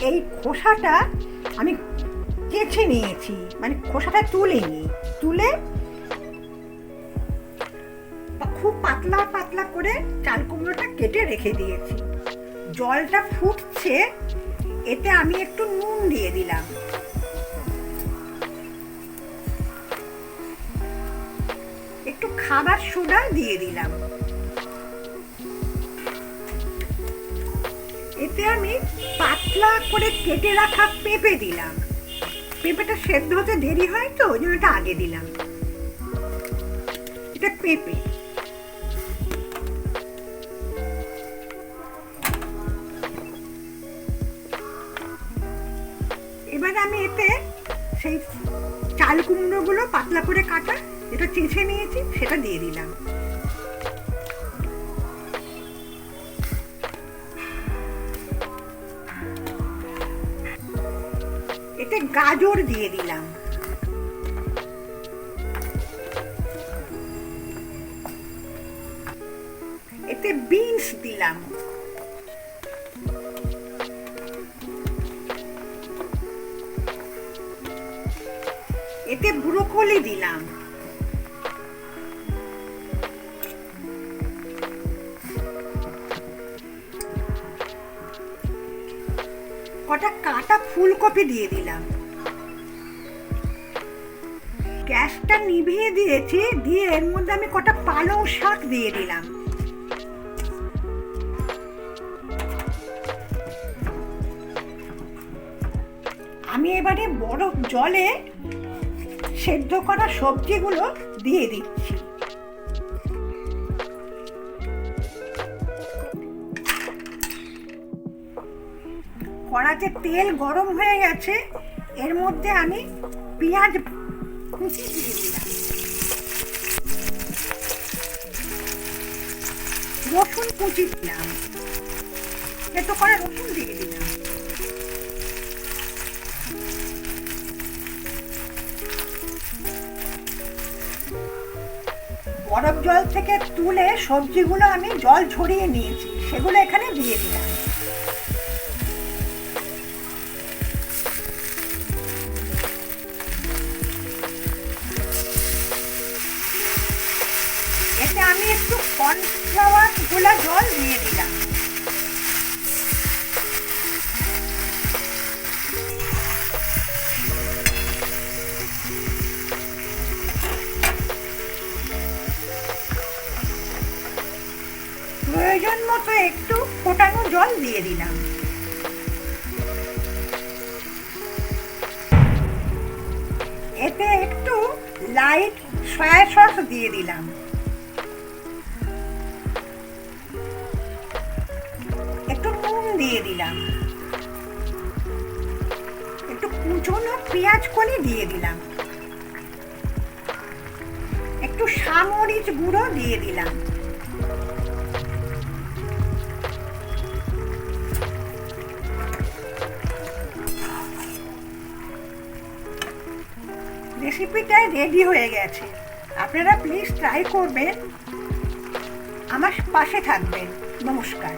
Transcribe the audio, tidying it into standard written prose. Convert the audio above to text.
এই খোসাটা আমি কেচে নিয়েছি, মানে খোসাটা তুলিনি, তুলে খুব পাতলা পাতলা করে চাল কুমড়োটা কেটে রেখে দিয়েছি। জলটা ফুটছে, এতে আমি একটু নুন দিয়ে দিলাম, একটু খাবার সোডা দিয়ে দিলাম। এতে আমি পাতলা করে কেটে রাখা পেঁপে দিলাম। পেঁপেটা সেদ্ধ হতে দেরি হয় তো, ওই জন্য এটা আগে দিলাম। এটা পেঁপে। এবার আমি এতে সেই চাল কুমড়োগুলো পাতলা করে কাটা, যেটা চেঁচে নিয়েছি, সেটা দিয়ে দিলাম। এতে গাজর দিয়ে দিলাম, এতে বিনস দিলাম, এতে ব্রোকলি দিলাম, কটা কাটা ফুলকপি দিয়ে দিলাম। গ্যাসটা নিভিয়ে দিয়েছি, দিয়ে এর মধ্যে আমি কটা পালং শাক দিয়ে দিলাম। আমি এবারে বরফ জলে সেদ্ধ করা সবজিগুলো দিয়ে দিচ্ছি। কড়াতে তেল গরম হয়ে গেছে, এর মধ্যে আমি পেঁয়াজ কুচি দিয়ে দিলাম, রসুন কুচি দিলাম, এত করে রসুন দিয়ে দিলাম। বরফ জল থেকে তুলে সবজিগুলো আমি জল ঝরিয়ে নিয়েছি, সেগুলো এখানে দিয়ে দিলাম। এতে আমি একটু কর্নফ্লাওয়ার গোলা জল দিয়ে দিলাম। প্রয়োজন মতো একটু ফোটানো জল দিয়ে দিলাম। এতে একটু লাইট সয়া সস দিয়ে দিলাম। একটু নুন দিয়ে দিলাম, একটু কুচনো পেঁয়াজ কলি দিয়ে দিলাম, একটু সামরিচ গুঁড়ো দিয়ে দিলাম। রেসিপিটা রেডি হয়ে গেছে। আপনারা প্লিজ ট্রাই করবেন, আমার পাশে থাকবেন। নমস্কার।